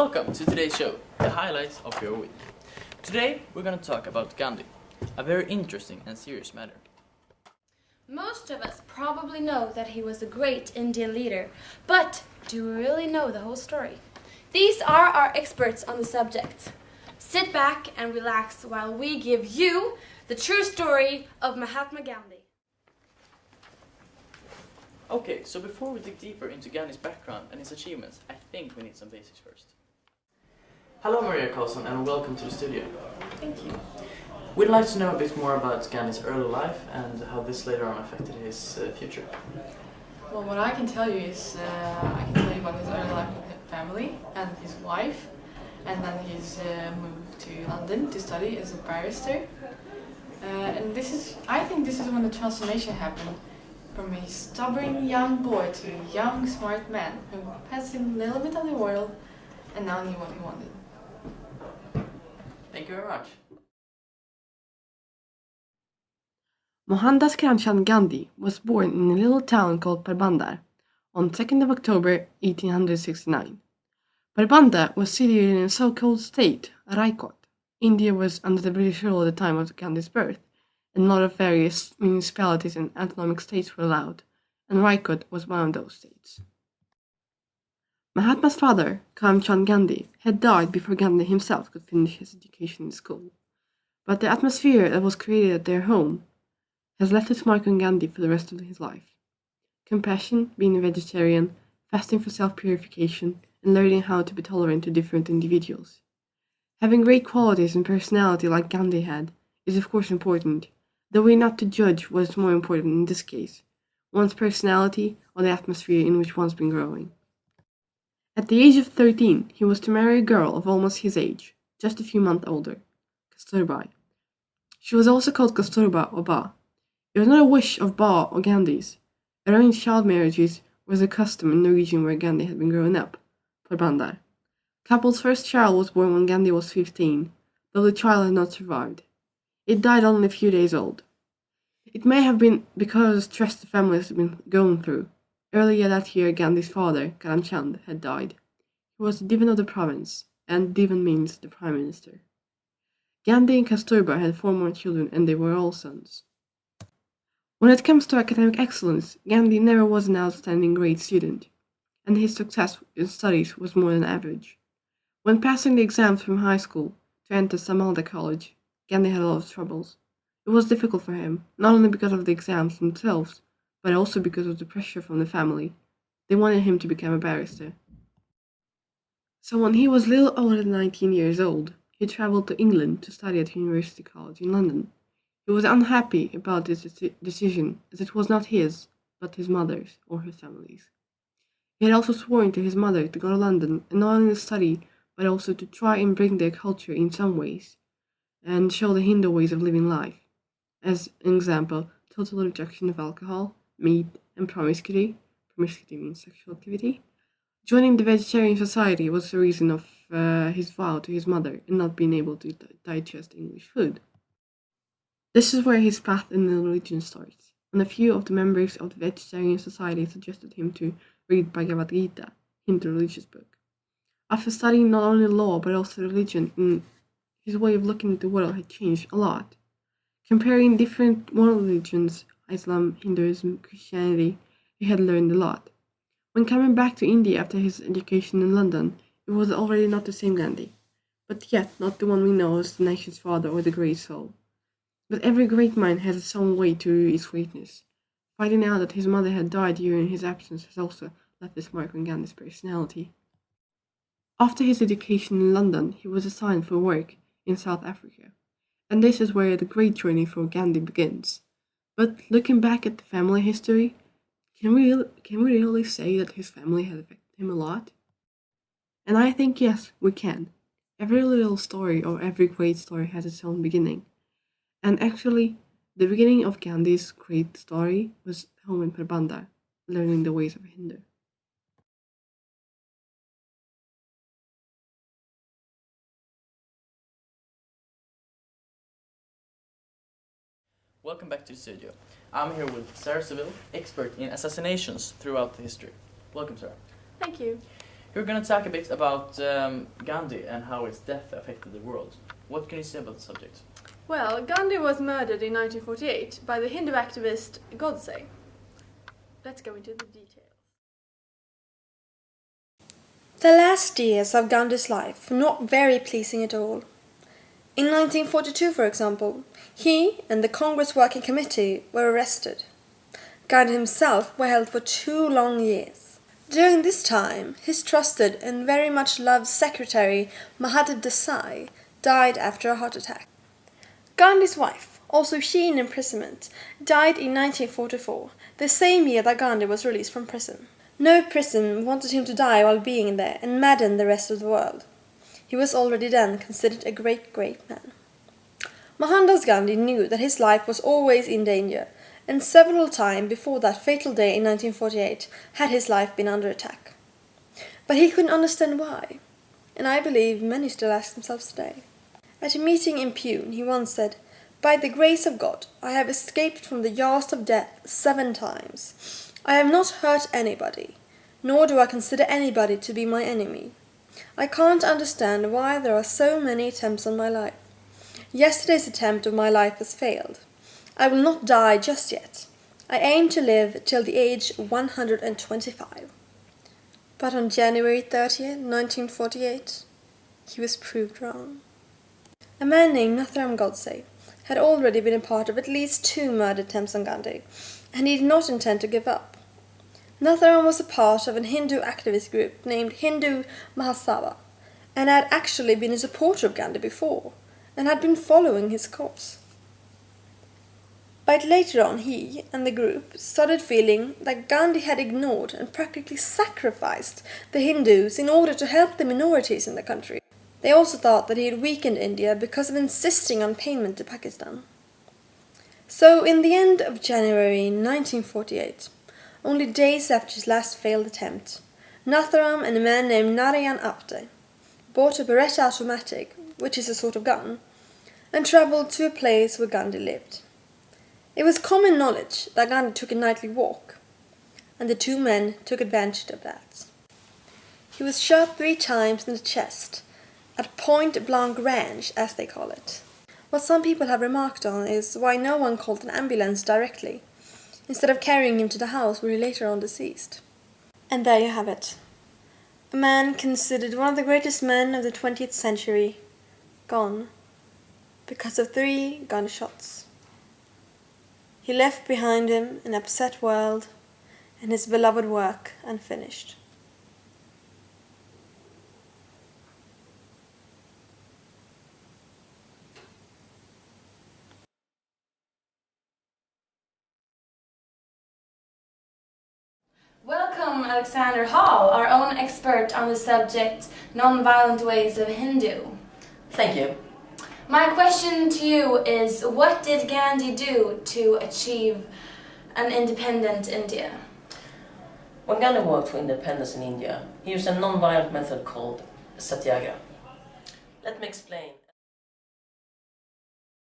Welcome to today's show, the highlights of your week. Today we're going to talk about Gandhi, a very interesting and serious matter. Most of us probably know that he was a great Indian leader, but do we really know the whole story? These are our experts on the subject. Sit back and relax while we give you the true story of Mahatma Gandhi. Okay, so before we dig deeper into Gandhi's background and his achievements, I think we need some basics first. Hello Maria Karlsson and welcome to the studio. Thank you. We'd like to know a bit more about Gandhi's early life and how this later on affected his future. Well, what I can tell you is, I can tell you about his early life with his family and his wife, and then he's moved to London to study as a barrister. And I think this is when the transformation happened from a stubborn young boy to a young, smart man who had seen a little bit of the world and now knew what he wanted. Thank you very much. Mohandas Karamchand Gandhi was born in a little town called Porbandar on 2nd of October 1869. Porbandar was situated in a so-called state, Raikot. India was under the British rule at the time of Gandhi's birth, and a lot of various municipalities and autonomic states were allowed, and Raikot was one of those states. Mahatma's father, Karamchand Gandhi, had died before Gandhi himself could finish his education in school, but the atmosphere that was created at their home has left its mark on Gandhi for the rest of his life. Compassion, being a vegetarian, fasting for self-purification, and learning how to be tolerant to different individuals. Having great qualities and personality like Gandhi had is of course important, though we're not to judge what is more important in this case, one's personality or the atmosphere in which one's been growing. At the age of 13, he was to marry a girl of almost his age, just a few months older, Kasturbai. She was also called Kasturba or Ba. It was not a wish of Ba or Gandhi's. Arranged child marriages was a custom in the region where Gandhi had been growing up, Porbandar. Couple's first child was born when Gandhi was 15, though the child had not survived. It died only a few days old. It may have been because of the stress the family had been going through. Earlier that year, Gandhi's father, Karamchand, had died. He was the Divan of the province, and Divan means the Prime Minister. Gandhi and Kasturba had 4 more children, and they were all sons. When it comes to academic excellence, Gandhi never was an outstanding grade student, and his success in studies was more than average. When passing the exams from high school to enter Samalda College, Gandhi had a lot of troubles. It was difficult for him, not only because of the exams themselves, but also because of the pressure from the family. They wanted him to become a barrister. So when he was little older than 19 years old, he travelled to England to study at University College in London. He was unhappy about this decision, as it was not his, but his mother's or his family's. He had also sworn to his mother to go to London and not only study, but also to try and bring their culture in some ways, and show the Hindu ways of living life. As an example, total rejection of alcohol, meat, and promiscuity. Promiscuity means sexual activity. Joining the vegetarian society was the reason of his vow to his mother and not being able to digest English food. This is where his path in the religion starts, and a few of the members of the vegetarian society suggested him to read Bhagavad Gita, Hindu religious book. After studying not only law but also religion, his way of looking at the world had changed a lot. Comparing different world religions, Islam, Hinduism, Christianity, he had learned a lot. When coming back to India after his education in London, it was already not the same Gandhi, but yet not the one we know as the nation's father or the great soul. But every great mind has its own way to its greatness. Finding out that his mother had died during his absence has also left its mark on Gandhi's personality. After his education in London, he was assigned for work in South Africa, and this is where the great journey for Gandhi begins. But looking back at the family history, can we really say that his family had affected him a lot? And I think yes, we can. Every little story or every great story has its own beginning. And actually, the beginning of Gandhi's great story was home in Porbandar, learning the ways of a Hindu. Welcome back to the studio. I'm here with Sarah Seville, expert in assassinations throughout the history. Welcome, Sarah. Thank you. We're going to talk a bit about Gandhi and how his death affected the world. What can you say about the subject? Well, Gandhi was murdered in 1948 by the Hindu activist Godse. Let's go into the details. The last years of Gandhi's life were not very pleasing at all. In 1942, for example, he and the Congress Working Committee were arrested. Gandhi himself was held for 2 long years. During this time, his trusted and very much loved secretary, Mahadev Desai, died after a heart attack. Gandhi's wife, also she in imprisonment, died in 1944, the same year that Gandhi was released from prison. No prison wanted him to die while being there and madden the rest of the world. He was already then considered a great, great man. Mohandas Gandhi knew that his life was always in danger, and several times before that fatal day in 1948 had his life been under attack. But he couldn't understand why, and I believe many still ask themselves today. At a meeting in Pune, he once said, "By the grace of God, I have escaped from the jaws of death 7 times. I have not hurt anybody, nor do I consider anybody to be my enemy. I can't understand why there are so many attempts on my life. Yesterday's attempt of my life has failed. I will not die just yet. I aim to live till the age of 125. But on January 30th, 1948, he was proved wrong. A man named Natharam Godse had already been a part of at least 2 murder attempts on Gandhi, and he did not intend to give up. Natharam was a part of an Hindu activist group named Hindu Mahasabha, and had actually been a supporter of Gandhi before, and had been following his course. But later on he and the group started feeling that Gandhi had ignored and practically sacrificed the Hindus in order to help the minorities in the country. They also thought that he had weakened India because of insisting on payment to Pakistan. So in the end of January 1948, only days after his last failed attempt, Natharam and a man named Narayan Apte bought a Beretta automatic, which is a sort of gun, and travelled to a place where Gandhi lived. It was common knowledge that Gandhi took a nightly walk, and the 2 men took advantage of that. He was shot 3 times in the chest, at Point Blanc Range, as they call it. What some people have remarked on is why no one called an ambulance directly, instead of carrying him to the house where he later on deceased. And there you have it. A man considered one of the greatest men of the 20th century, gone, because of 3 gunshots. He left behind him an upset world and his beloved work unfinished. Welcome, Alexander Hall, our own expert on the subject non-violent ways of Hindu. Thank you. My question to you is, what did Gandhi do to achieve an independent India? When Gandhi worked for independence in India, he used a non-violent method called satyagraha. Let me explain.